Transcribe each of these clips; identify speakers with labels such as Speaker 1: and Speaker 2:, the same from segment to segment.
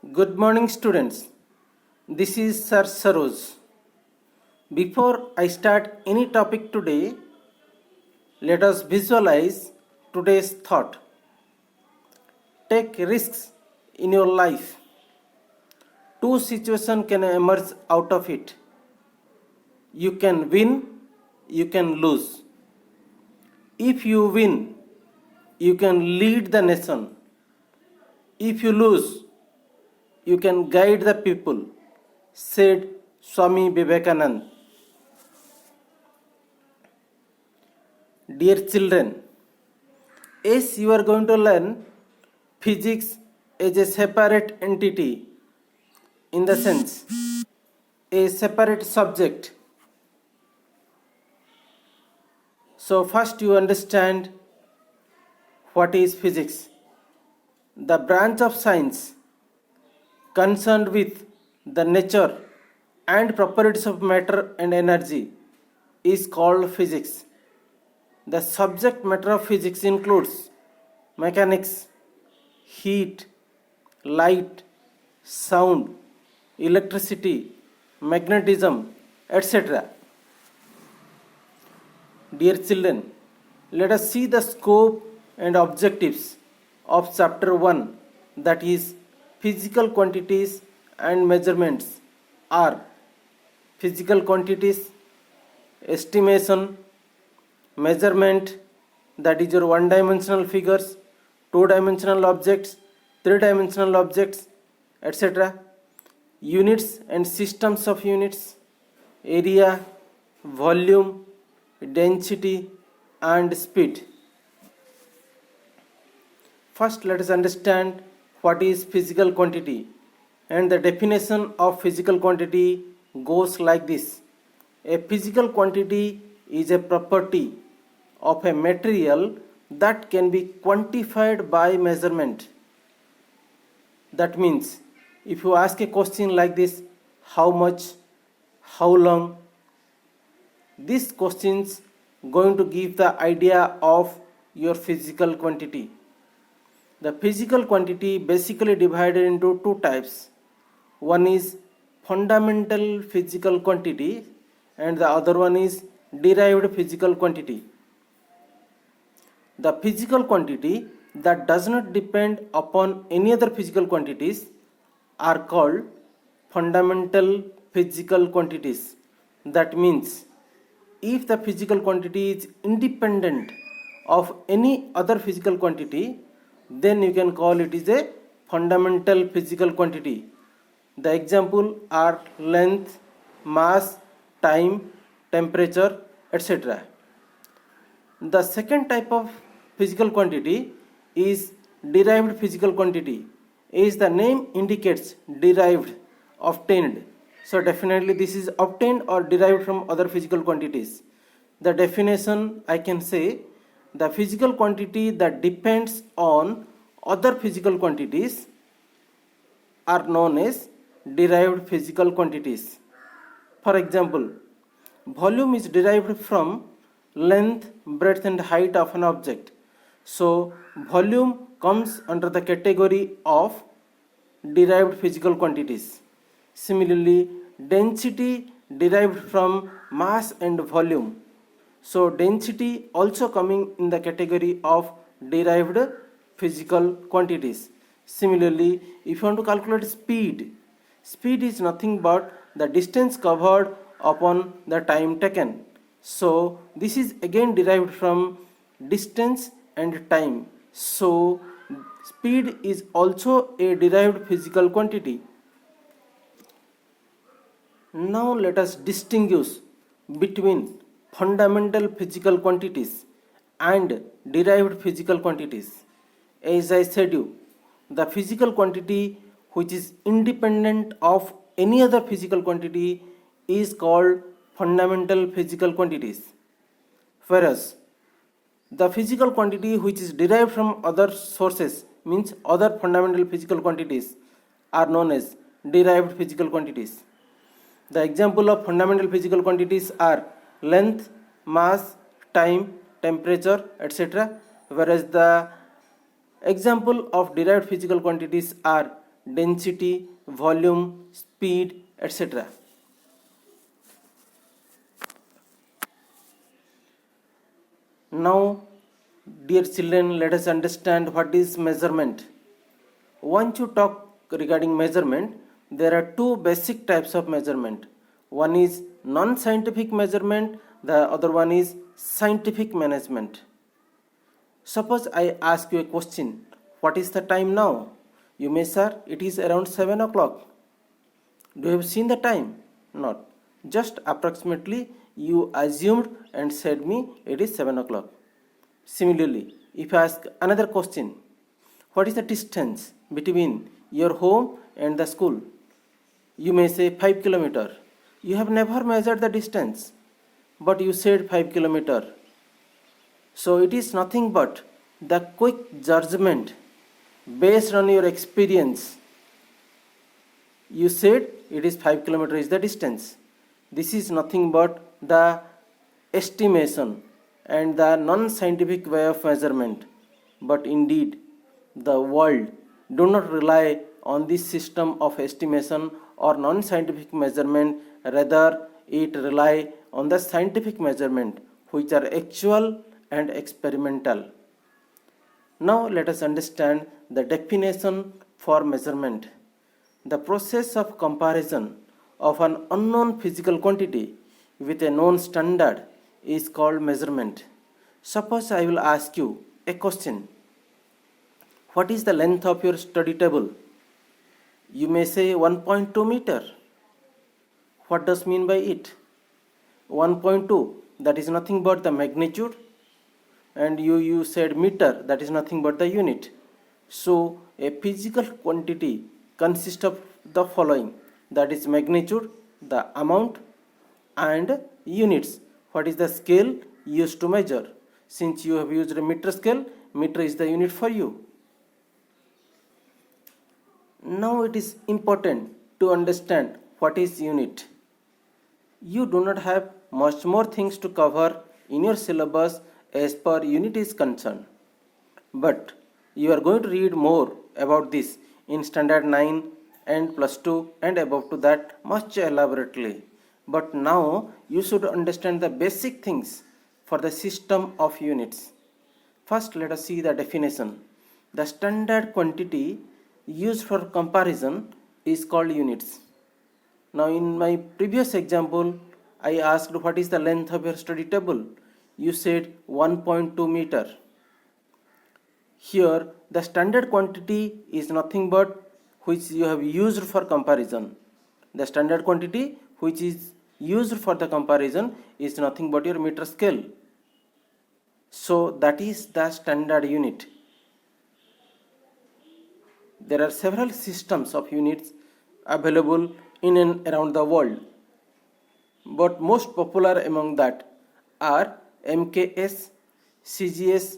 Speaker 1: Good morning, students. This is Sir Saroj. Before I start any topic today, let us visualize today's thought. Take risks in your life. Two situations can emerge out of it. You can win, you can lose. If you win, you can lead the nation. If you lose, you can guide the people, said Swami Vivekananda. Dear children, as you are going to learn physics as a separate entity, in the sense a separate subject. So first you understand what is physics. The branch of science concerned with the nature and properties of matter and energy is called physics. The subject matter of physics includes mechanics, heat, light, sound, electricity, magnetism, etc. Dear children, let us see the scope and objectives of chapter 1, that is physical quantities and measurements are physical quantities, estimation, measurement, that is your one dimensional figures, two dimensional objects, three dimensional objects, etc. Units and systems of units, area, volume, density and speed. First let us understand what is physical quantity, and the definition of physical quantity goes like this. A physical quantity is a property of a material that can be quantified by measurement. That means if you ask a question like this, how much, how long, these questions going to give the idea of your physical quantity. The physical quantity basically divided into two types. One is fundamental physical quantity and the other one is derived physical quantity. The physical quantity that does not depend upon any other physical quantities are called fundamental physical quantities. That means if the physical quantity is independent of any other physical quantity, then you can call it is a fundamental physical quantity. The example are length, mass, time, temperature, etc. The second type of physical quantity is derived physical quantity. As the name indicates, derived, obtained. So definitely this is obtained or derived from other physical quantities. The definition I can say, the physical quantity that depends on other physical quantities are known as derived physical quantities. For example, volume is derived from length, breadth and height of an object. So volume comes under the category of derived physical quantities. Similarly, density derived from mass and volume. So density also coming in the category of derived physical quantities. Similarly, if you want to calculate speed, speed is nothing but the distance covered upon the time taken. So this is again derived from distance and time. So speed is also a derived physical quantity. Now let us distinguish between fundamental physical quantities and derived physical quantities. As I said you, the physical quantity which is independent of any other physical quantity is called fundamental physical quantities. Whereas the physical quantity which is derived from other sources, means other fundamental physical quantities, are known as derived physical quantities. The example of fundamental physical quantities are length, mass, time, temperature, etc. Whereas the example of derived physical quantities are density, volume, speed, etc. Now, dear children, let us understand what is measurement. Once you talk regarding measurement, there are two basic types of measurement. One is non-scientific measurement, the other one is scientific management. Suppose I ask you a question, what is the time now? You may, sir, it is around 7 o'clock. Do you have seen the time? Not. Just approximately you assumed and said me it is 7 o'clock. Similarly, if I ask another question, what is the distance between your home and the school? You may say 5 kilometer. You have never measured the distance, but you said 5 kilometer. So it is nothing but the quick judgment based on your experience. You said it is 5 kilometers is the distance. This is nothing but the estimation and the non-scientific way of measurement. But indeed, the world do not rely on this system of estimation or non-scientific measurement. Rather, it rely on the scientific measurement, which are actual and experimental. Now let us understand the definition for measurement. The process of comparison of an unknown physical quantity with a known standard is called measurement. Suppose I will ask you a question. What is the length of your study table? You may say 1.2 meter. What does mean by it? 1.2, that is nothing but the magnitude, and you said meter, that is nothing but the unit. So a physical quantity consists of the following, that is magnitude, the amount, and units. What is the scale used to measure? Since you have used a meter scale, meter is the unit for you. Now it is important to understand what is unit. You do not have much more things to cover in your syllabus as per unit is concerned. But you are going to read more about this in standard 9 and plus 2 and above to that much elaborately. But now you should understand the basic things for the system of units. First, let us see the definition. The standard quantity used for comparison is called units. Now in my previous example, I asked what is the length of your study table. You said 1.2 meter. Here the standard quantity is nothing but which you have used for comparison. The standard quantity which is used for the comparison is nothing but your meter scale. So that is the standard unit. There are several systems of units available in and around the world, but most popular among that are MKS, CGS,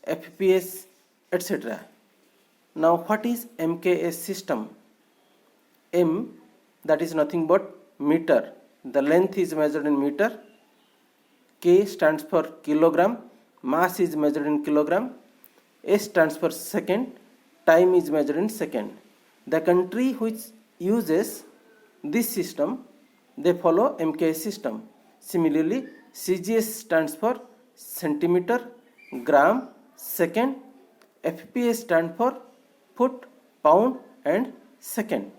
Speaker 1: FPS, etc. Now what is MKS system? M, that is nothing but meter. The length is measured in meter. K stands for kilogram. Mass is measured in kilogram. S stands for second. Time is measured in second. The country which uses this system, they follow MKS system. Similarly, CGS stands for centimeter, gram, second. FPS stands for foot, pound and second.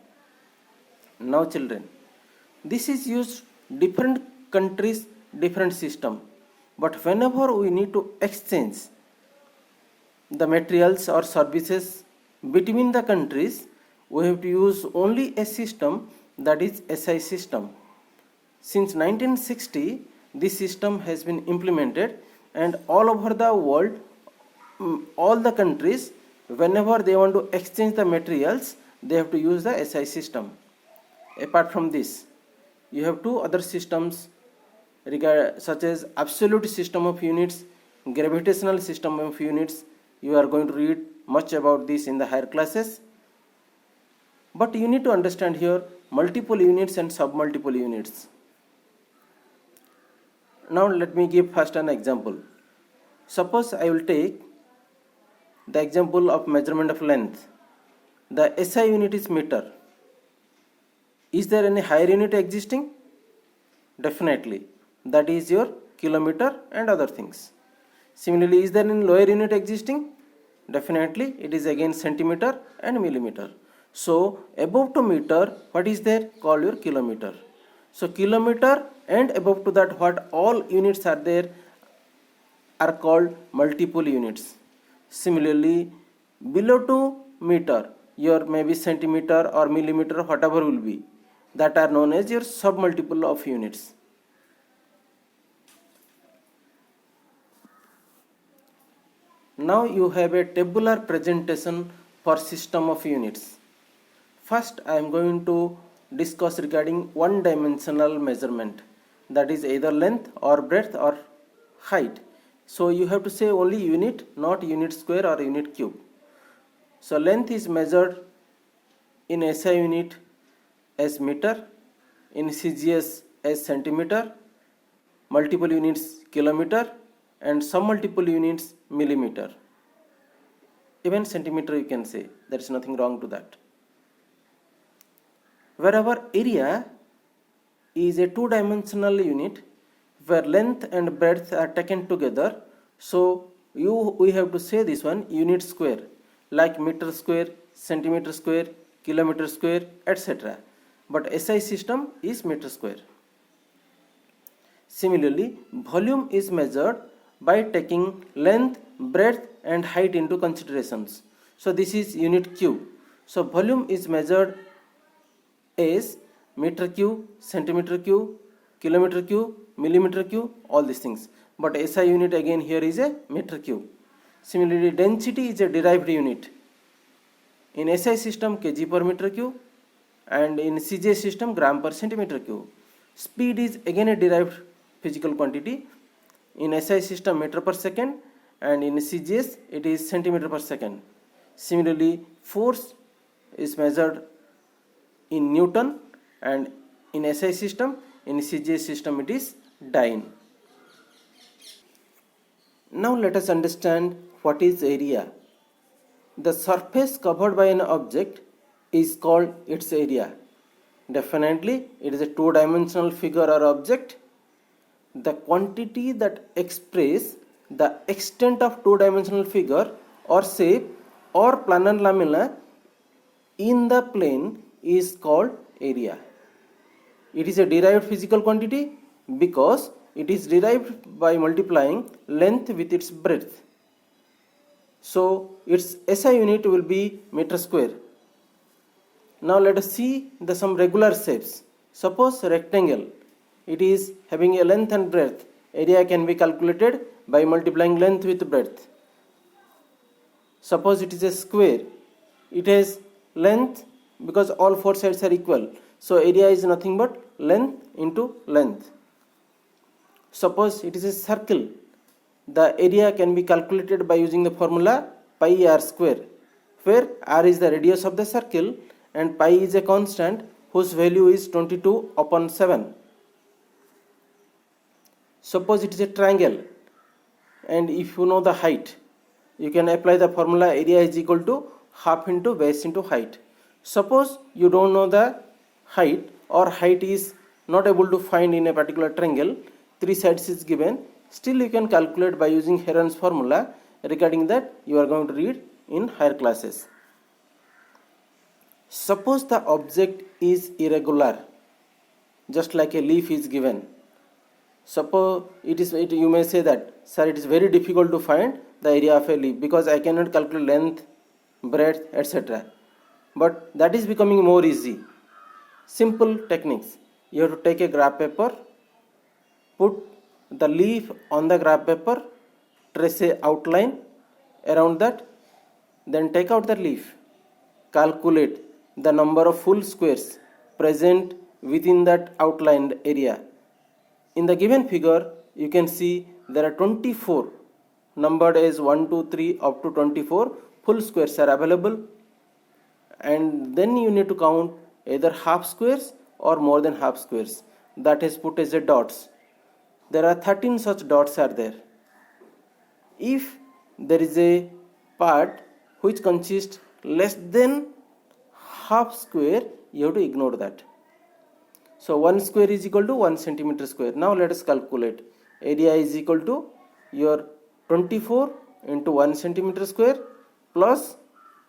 Speaker 1: Now children, this is used different countries, different system. But whenever we need to exchange the materials or services between the countries, we have to use only a system, that is SI system. Since 1960, this system has been implemented, and all over the world, all the countries, whenever they want to exchange the materials, they have to use the SI system. Apart from this, you have two other systems such as absolute system of units, gravitational system of units. You are going to read much about this in the higher classes. But you need to understand here multiple units and submultiple units. Now let me give first an example. Suppose I will take the example of measurement of length. The SI unit is meter. Is there any higher unit existing? Definitely. That is your kilometer and other things. Similarly, is there any lower unit existing? Definitely, it is again centimeter and millimeter. So, above to meter, what is there? Called your kilometer. So, kilometer and above to that, what all units are there are called multiple units. Similarly, below to meter, your maybe centimeter or millimeter, whatever will be, that are known as your submultiple of units. Now you have a tabular presentation for system of units. First, I am going to discuss regarding one dimensional measurement, that is either length or breadth or height. So you have to say only unit, not unit square or unit cube. So length is measured in SI unit as meter, in CGS as centimeter, multiple units kilometer, and some multiple units millimeter. Even centimeter you can say, there is nothing wrong to that. Wherever area is a two-dimensional unit where length and breadth are taken together, so we have to say this one unit square, like meter square, centimeter square, kilometer square, etc. But SI system is meter square. Similarly, volume is measured by taking length, breadth and height into considerations. So this is unit cube. So volume is measured as meter cube, centimeter cube, kilometer cube, millimeter cube, all these things. But SI unit again here is a meter cube. Similarly, density is a derived unit. In SI system kg per meter cube and in CJ system gram per centimeter cube. Speed is again a derived physical quantity. In SI system meter per second and in CGS it is centimeter per second. Similarly, force is measured in Newton and in SI system, in CGS system it is dyne. Now let us understand what is area. The surface covered by an object is called its area. Definitely it is a two-dimensional figure or object. The quantity that express the extent of two-dimensional figure or shape or planar lamella in the plane is called area. It is a derived physical quantity because it is derived by multiplying length with its breadth. So its SI unit will be meter square. Now let us see some regular shapes. Suppose rectangle. It is having a length and breadth. Area can be calculated by multiplying length with breadth. Suppose it is a square. It has length because all four sides are equal. So area is nothing but length into length. Suppose it is a circle. The area can be calculated by using the formula pi r square, where r is the radius of the circle and pi is a constant whose value is 22 upon 7. Suppose it is a triangle, and if you know the height, you can apply the formula area is equal to half into base into height. Suppose you don't know the height or height is not able to find in a particular triangle, three sides is given, still you can calculate by using Heron's formula. Regarding that you are going to read in higher classes. Suppose the object is irregular, just like a leaf is given. Suppose you may say that, sir, it is very difficult to find the area of a leaf because I cannot calculate length, breadth, etc. But that is becoming more easy. Simple techniques. You have to take a graph paper, put the leaf on the graph paper, trace a outline around that, then take out the leaf, calculate the number of full squares present within that outlined area. In the given figure, you can see there are 24, numbered as 1, 2, 3 up to 24 full squares are available, and then you need to count either half squares or more than half squares, that is put as a dots. There are 13 such dots are there. If there is a part which consists less than half square, you have to ignore that. So 1 square is equal to 1 centimeter square. Now let us calculate. Area is equal to your 24 into 1 centimeter square plus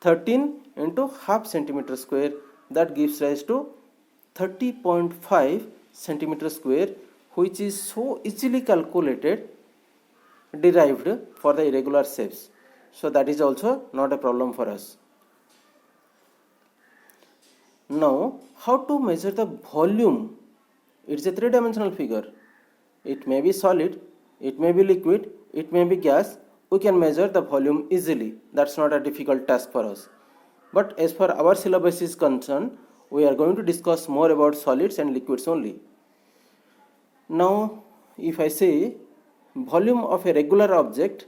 Speaker 1: 13 into half centimeter square. That gives rise to 30.5 centimeter square, which is so easily calculated, derived for the irregular shapes. So that is also not a problem for us. Now, how to measure the volume? It's a three-dimensional figure. It may be solid, it may be liquid, it may be gas. We can measure the volume easily. That's not a difficult task for us. But as far our syllabus is concerned, we are going to discuss more about solids and liquids only. Now, if I say volume of a regular object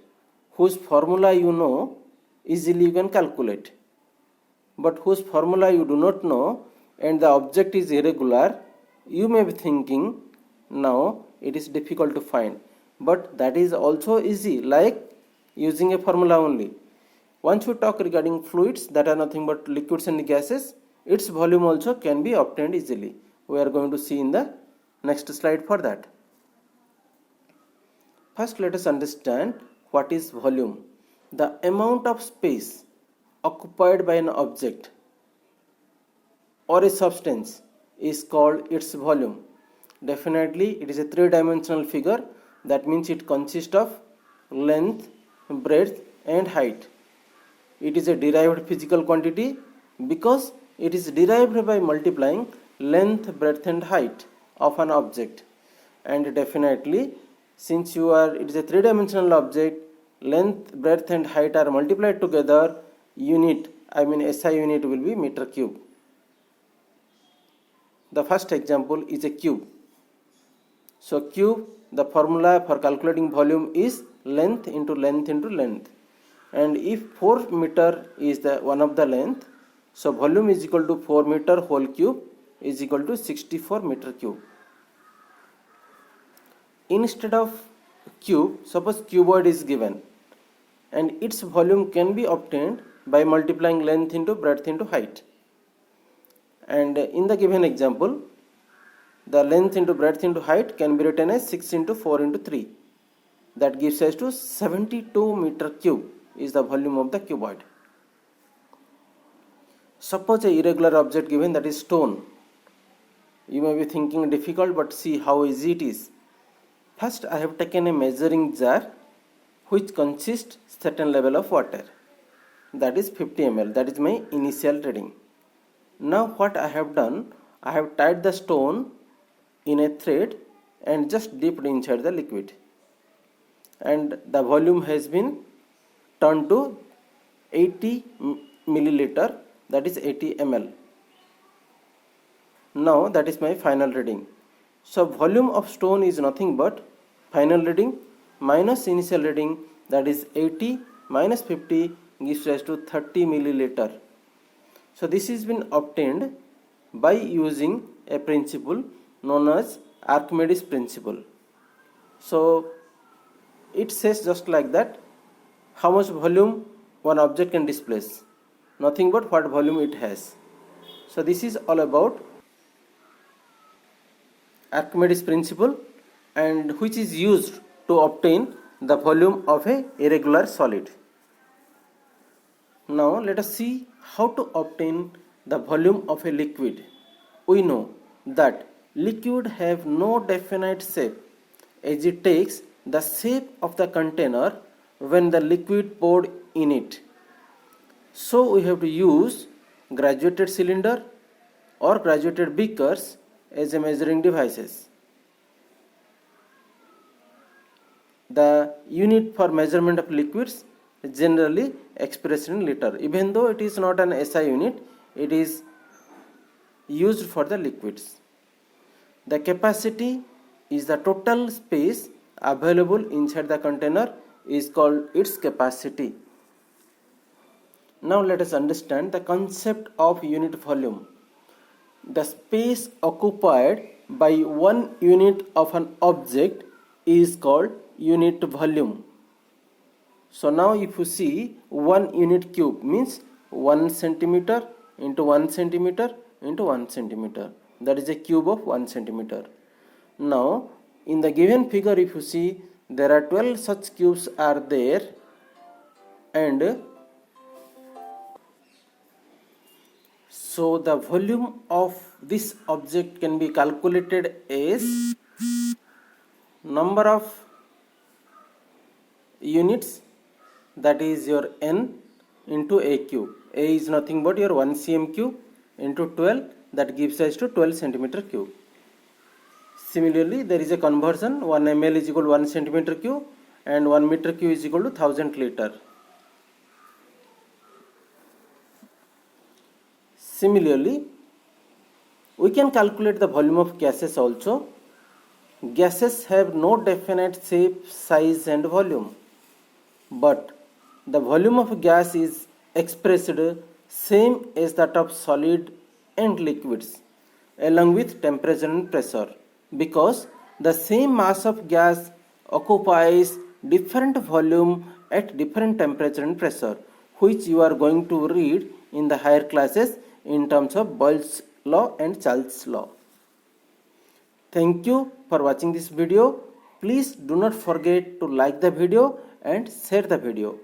Speaker 1: whose formula you know, easily you can calculate. But whose formula you do not know and the object is irregular, you may be thinking, now it is difficult to find. But that is also easy, like using a formula only. Once we talk regarding fluids that are nothing but liquids and gases, its volume also can be obtained easily. We are going to see in the next slide for that. First, let us understand what is volume. The amount of space occupied by an object or a substance is called its volume. Definitely, it is a three-dimensional figure. That means it consists of length, breadth and height. It is a derived physical quantity because it is derived by multiplying length, breadth and height of an object. And definitely, since it is a three-dimensional object, length, breadth and height are multiplied together, SI unit will be meter cube. The first example is a cube. So cube, the formula for calculating volume is length into length into length. And if 4 meter is the one of the length, so volume is equal to 4 meter whole cube is equal to 64 meter cube. Instead of cube, suppose cuboid is given and its volume can be obtained by multiplying length into breadth into height. And in the given example, the length into breadth into height can be written as 6 into 4 into 3. That gives us to 72 meter cube is the volume of the cuboid. Suppose a irregular object given, that is stone. You may be thinking difficult, but see how easy it is. First, I have taken a measuring jar which consists certain level of water. That is 50 ml. That is my initial reading. Now what I have done, I have tied the stone in a thread and just dipped inside the liquid. And the volume has been turned to 80 milliliter, that is 80 ml. Now that is my final reading. So volume of stone is nothing but final reading minus initial reading, that is 80 minus 50 gives rise to 30 milliliter. So this has been obtained by using a principle known as Archimedes principle. So it says just like that, how much volume one object can displace, nothing but what volume it has. So this is all about Archimedes principle, and which is used to obtain the volume of a irregular solid. Now let us see how to obtain the volume of a liquid. We know that liquid have no definite shape, as it takes the shape of the container when the liquid poured in it. So we have to use graduated cylinder or graduated beakers as a measuring devices. The unit for measurement of liquids is generally expressed in liter. Even though it is not an SI unit, it is used for the liquids. The capacity is the total space available inside the container is called its capacity. Now let us understand the concept of unit volume. The space occupied by 1 unit of an object is called unit volume. So now if you see 1 unit cube means 1 centimeter into 1 centimeter into 1 centimeter. That is a cube of 1 centimeter. Now in the given figure, if you see, there are 12 such cubes are there, and so the volume of this object can be calculated as number of units, that is your n, into a cube. A is nothing but your 1 cm cube into 12, that gives rise to 12 centimeter cube. Similarly, there is a conversion, 1 ml is equal to 1 centimeter cube and 1 meter cube is equal to 1000 liter. Similarly, we can calculate the volume of gases also. Gases have no definite shape, size and volume, but the volume of gas is expressed same as that of solid and liquids along with temperature and pressure, because the same mass of gas occupies different volume at different temperature and pressure, which you are going to read in the higher classes in terms of Boyle's law and Charles' law. Thank you for watching this video. Please do not forget to like the video and share the video.